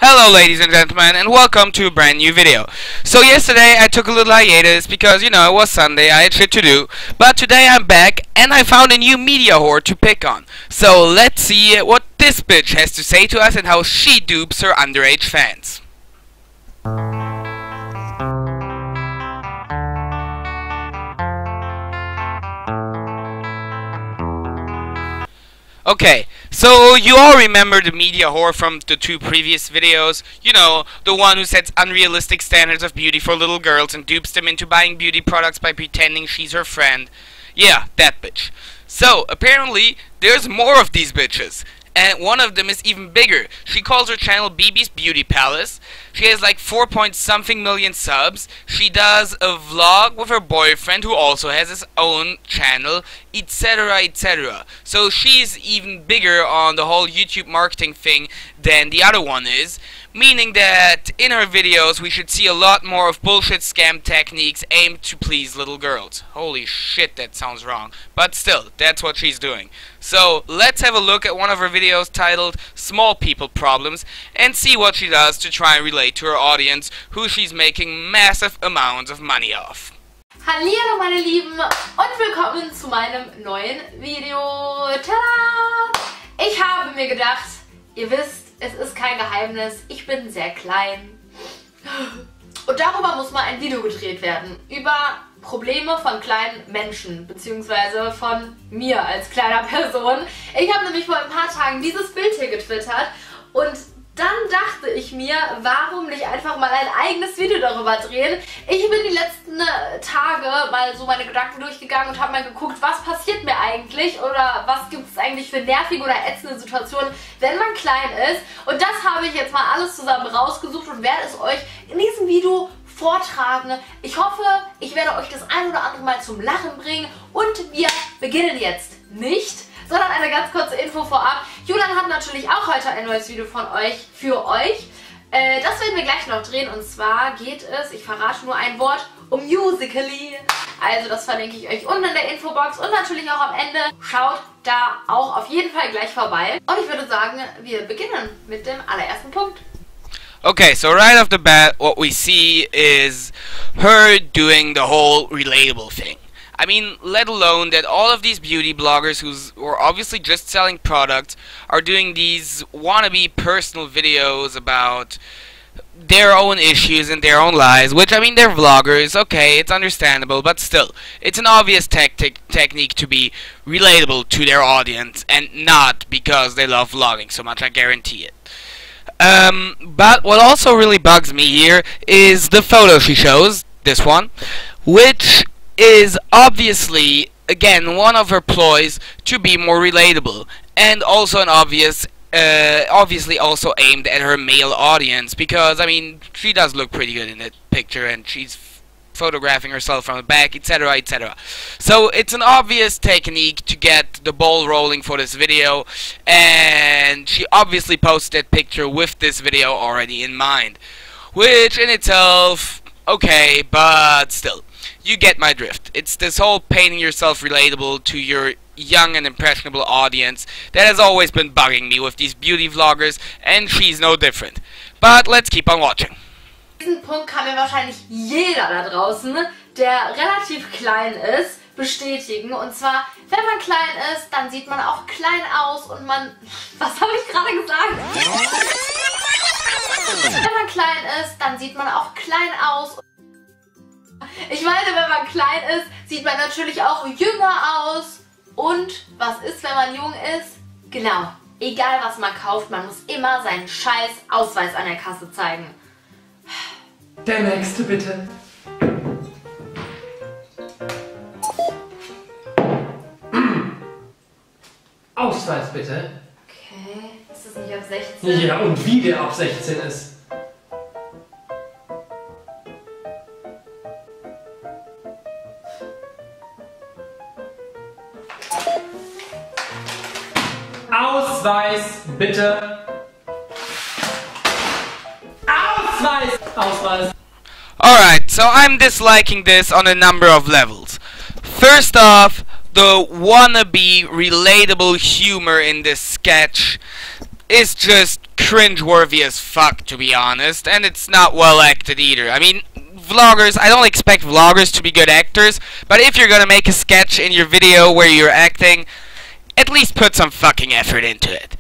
Hello ladies and gentlemen, and welcome to a brand new video. So yesterday I took a little hiatus because, it was Sunday, I had shit to do. But today I'm back and I found a new media whore to pick on. So let's see what this bitch has to say to us and how she dupes her underage fans. Okay, so you all remember the media whore from the two previous videos. The one who sets unrealistic standards of beauty for little girls and dupes them into buying beauty products by pretending she's her friend. Yeah, that bitch. So, apparently, there's more of these bitches. And one of them is even bigger. She calls her channel BB's Beauty Palace. She has like 4-point-something million subs. She does a vlog with her boyfriend who also has his own channel, etc, etc. So she's even bigger on the whole YouTube marketing thing than the other one is. Meaning that in her videos we should see a lot more of bullshit scam techniques aimed to please little girls. Holy shit, that sounds wrong. But still, that's what she's doing. So let's have a look at one of her videos titled Small People Problems and see what she does to try and relate to her audience who she's making massive amounts of money off. Hallihallo meine Lieben und willkommen zu meinem neuen Video. Tada! Ich habe mir gedacht, ihr wisst, es ist kein Geheimnis, ich bin sehr klein. Und darüber muss mal ein Video gedreht werden. Über Probleme von kleinen Menschen, beziehungsweise von mir als kleiner Person. Ich habe nämlich vor ein paar Tagen dieses Bild hier getwittert und dann dachte ich mir, warum nicht einfach mal ein eigenes Video darüber drehen. Ich bin die letzten Tage mal so meine Gedanken durchgegangen und habe mal geguckt, was passiert mir eigentlich oder was gibt es eigentlich für nervige oder ätzende Situationen, wenn man klein ist. Und das habe ich jetzt mal alles zusammen rausgesucht und werde es euch in diesem Video vortragen. Ich hoffe, ich werde euch das ein oder andere Mal zum Lachen bringen und wir beginnen jetzt nicht, sondern eine ganz kurze Info vorab. Julian hat natürlich auch heute ein neues Video für euch. Das werden wir gleich noch drehen und zwar geht es, ich verrate nur ein Wort, um Musical.ly. Also das verlinke ich euch unten in der Infobox und natürlich auch am Ende. Schaut da auch auf jeden Fall gleich vorbei. Und ich würde sagen, wir beginnen mit dem allerersten Punkt. Okay, so right off the bat, what we see is her doing the whole relatable thing. I mean, let alone that all of these beauty bloggers who are obviously just selling products are doing these wannabe personal videos about their own issues and their own lives, which, I mean, they're vloggers, okay, it's understandable, but still, it's an obvious technique to be relatable to their audience, and not because they love vlogging so much, I guarantee it. But what also really bugs me here is the photo she shows, this one, which is obviously, again, one of her ploys to be more relatable, and also an obviously also aimed at her male audience, because, I mean, she does look pretty good in that picture, and she's photographing herself from the back, etc, etc. So it's an obvious technique to get the ball rolling for this video, and she obviously posted that picture with this video already in mind, which in itself, okay, but still, you get my drift. It's this whole painting yourself relatable to your young and impressionable audience that has always been bugging me with these beauty vloggers, and she's no different. But let's keep on watching. Diesen Punkt kann mir wahrscheinlich jeder da draußen, der relativ klein ist, bestätigen. Und zwar, wenn man klein ist, dann sieht man auch klein aus und man... Was habe ich gerade gesagt? Wenn man klein ist, dann sieht man auch klein aus. Ich meine, wenn man klein ist, sieht man natürlich auch jünger aus. Und was ist, wenn man jung ist? Genau, egal was man kauft, man muss immer seinen scheiß Ausweis an der Kasse zeigen. Der nächste bitte. Ausweis bitte. Okay, ist das nicht ab 16? Ja, und wie der ab 16 ist. Ausweis, bitte. Ausweis! Ausweis. Alright, so I'm disliking this on a number of levels. First off, the wannabe relatable humor in this sketch is just cringeworthy as fuck, to be honest, and it's not well acted either. I mean, vloggers, I don't expect vloggers to be good actors, but if you're gonna make a sketch in your video where you're acting, at least put some fucking effort into it.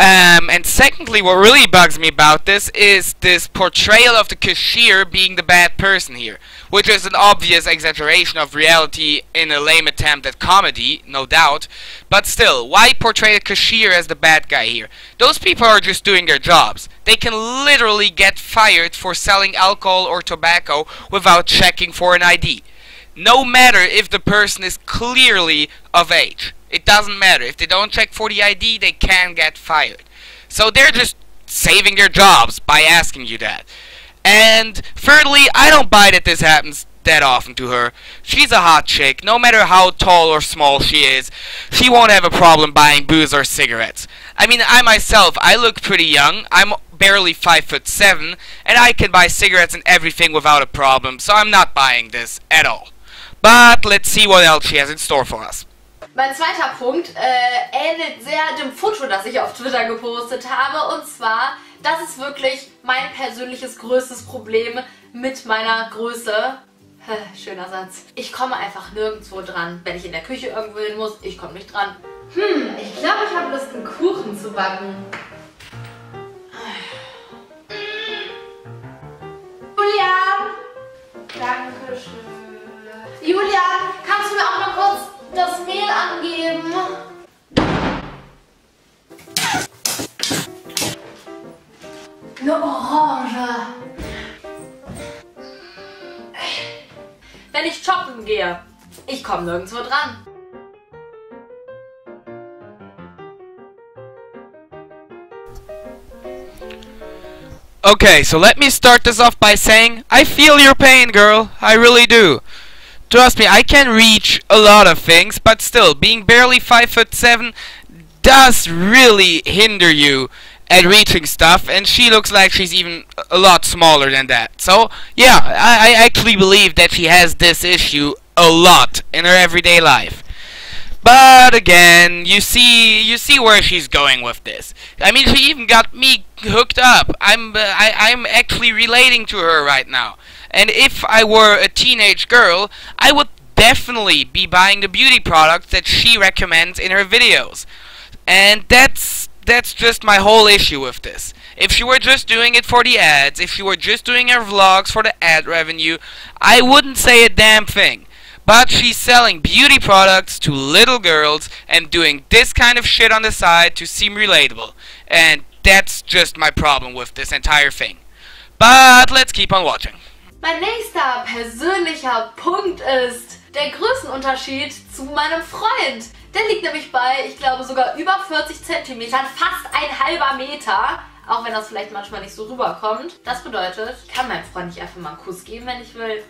And secondly, what really bugs me about this is this portrayal of the cashier being the bad person here, which is an obvious exaggeration of reality in a lame attempt at comedy, no doubt, but still, why portray the cashier as the bad guy here? Those people are just doing their jobs. They can literally get fired for selling alcohol or tobacco without checking for an ID. No matter if the person is clearly of age. It doesn't matter. If they don't check for the ID, they can get fired. So they're just saving their jobs by asking you that. And thirdly, I don't buy that this happens that often to her. She's a hot chick. No matter how tall or small she is, she won't have a problem buying booze or cigarettes. I mean, I myself, I look pretty young. I'm barely 5'7", and I can buy cigarettes and everything without a problem. So I'm not buying this at all. But let's see what else she has in store for us. Mein zweiter Punkt ähnelt sehr dem Foto, das ich auf Twitter gepostet habe. Und zwar, das ist wirklich mein persönliches größtes Problem mit meiner Größe. Schöner Satz. Ich komme einfach nirgendwo dran. Wenn ich in der Küche irgendwo hin muss, ich komme nicht dran. Ich glaube, ich habe Lust, einen Kuchen zu backen. Julian! Dankeschön. Julian, kannst du mir auch mal kurz das Mehl angeben? Eine Orange. Wenn ich shoppen gehe, ich komme nirgendwo dran. Okay, so let me start this off by saying, I feel your pain, girl. I really do. Trust me, I can reach a lot of things, but still, being barely 5'7" does really hinder you at reaching stuff, and she looks like she's even a lot smaller than that. So, yeah, I actually believe that she has this issue a lot in her everyday life. But again, you see where she's going with this. I mean, she even got me hooked up. I'm actually relating to her right now. And if I were a teenage girl, I would definitely be buying the beauty products that she recommends in her videos. And that's just my whole issue with this. If she were just doing it for the ads, if she were just doing her vlogs for the ad revenue, I wouldn't say a damn thing. But she's selling beauty products to little girls and doing this kind of shit on the side to seem relatable. And that's just my problem with this entire thing. But let's keep on watching. Mein nächster persönlicher Punkt ist der Größenunterschied zu meinem Freund. Der liegt nämlich bei, ich glaube, sogar über 40 Zentimetern, fast ein halber Meter. Auch wenn das vielleicht manchmal nicht so rüberkommt. Das bedeutet, ich kann meinem Freund nicht einfach mal einen Kuss geben, wenn ich will.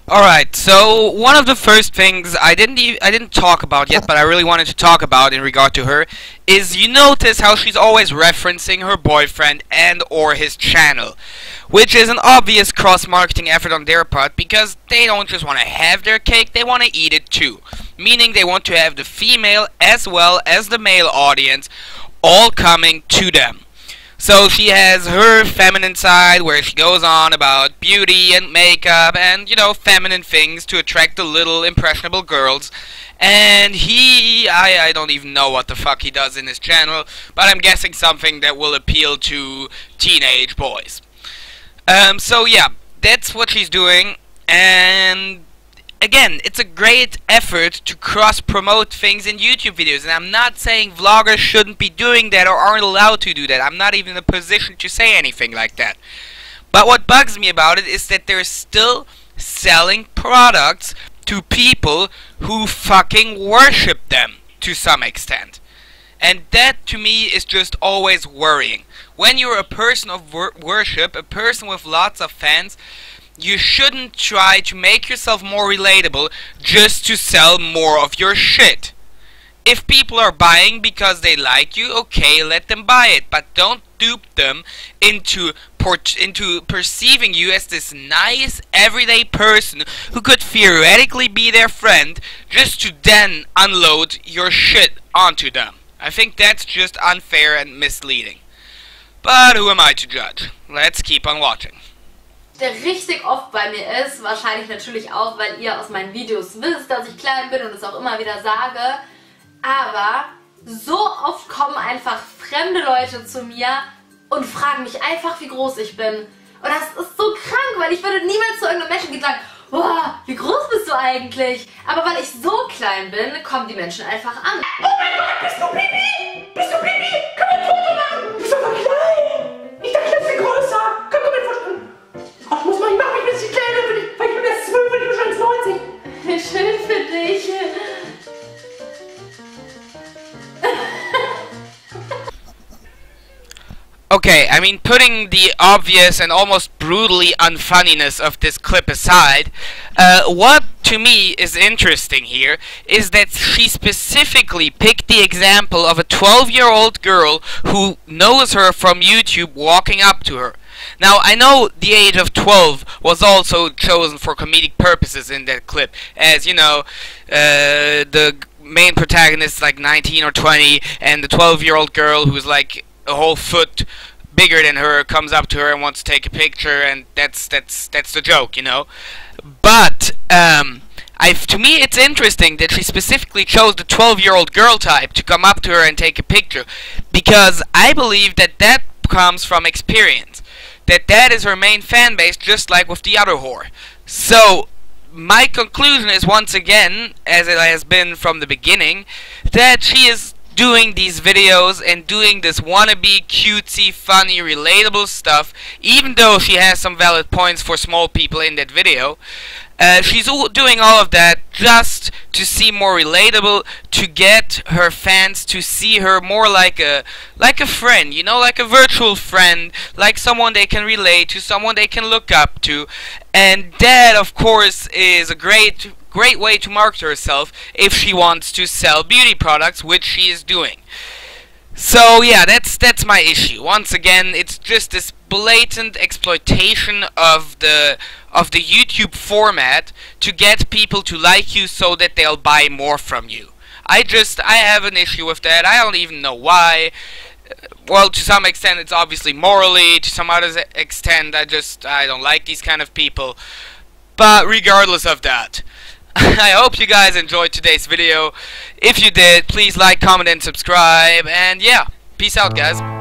Alright, so one of the first things I didn't talk about yet, but I really wanted to talk about in regard to her, is you notice how she's always referencing her boyfriend and or his channel, which is an obvious cross-marketing effort on their part, because they don't just want to have their cake, they want to eat it too. Meaning they want to have the female as well as the male audience all coming to them. So she has her feminine side where she goes on about beauty and makeup and, you know, feminine things to attract the little impressionable girls. And I don't even know what the fuck he does in his channel, but I'm guessing something that will appeal to teenage boys. So yeah, that's what she's doing, and again, it's a great effort to cross-promote things in YouTube videos, and I'm not saying vloggers shouldn't be doing that or aren't allowed to do that. I'm not even in a position to say anything like that. But what bugs me about it is that they're still selling products to people who fucking worship them to some extent. And that to me is just always worrying. When you're a person of worship, a person with lots of fans, you shouldn't try to make yourself more relatable just to sell more of your shit. If people are buying because they like you, okay, let them buy it, but don't dupe them into perceiving you as this nice everyday person who could theoretically be their friend, just to then unload your shit onto them. I think that's just unfair and misleading. But who am I to judge? Let's keep on watching. Der richtig oft bei mir ist, wahrscheinlich natürlich auch, weil ihr aus meinen Videos wisst, dass ich klein bin und es auch immer wieder sage, aber so oft kommen einfach fremde Leute zu mir und fragen mich einfach, wie groß ich bin. Und das ist so krank, weil ich würde niemals zu irgendeinem Menschen gehen und sagen, boah, wie groß bist du eigentlich? Aber weil ich so klein bin, kommen die Menschen einfach an. Oh mein Gott, bist du Baby? Bist du Baby? Können wir ein Foto machen? Du bist aber klein. Ich dachte, ich bin größer. Komm, wir ein Foto machen. Ach, muss man nicht machen, ich bin ein bisschen kleiner, weil ich bin erst 12 und ich bin 1,90. Schön für dich. Okay, I mean, putting the obvious and almost brutally unfunniness of this clip aside, what to me is interesting here is that she specifically picked the example of a 12-year-old girl who knows her from YouTube walking up to her. Now, I know the age of 12 was also chosen for comedic purposes in that clip, as, you know, the main protagonist is like 19 or 20, and the 12-year-old girl who's like a whole foot bigger than her comes up to her and wants to take a picture, and that's the joke, you know. But to me it's interesting that she specifically chose the 12-year-old girl type to come up to her and take a picture, because I believe that comes from experience, that is her main fan base, just like with the other whore. So my conclusion is, once again, as it has been from the beginning, that she is doing these videos and doing this wannabe, cutesy, funny, relatable stuff, even though she has some valid points for small people in that video. She's doing all of that just to seem more relatable, to get her fans to see her more like a friend, you know, like a virtual friend, like someone they can relate to, someone they can look up to. And that, of course, is a great way to market herself if she wants to sell beauty products, which she is doing. So yeah, that's my issue. Once again, it's just this blatant exploitation of the YouTube format to get people to like you so that they'll buy more from you. I have an issue with that. I don't even know why. Well, to some extent it's obviously morally, to some other extent I don't like these kind of people. But regardless of that, I hope you guys enjoyed today's video. If you did, please like, comment, and subscribe. And yeah, peace out, guys.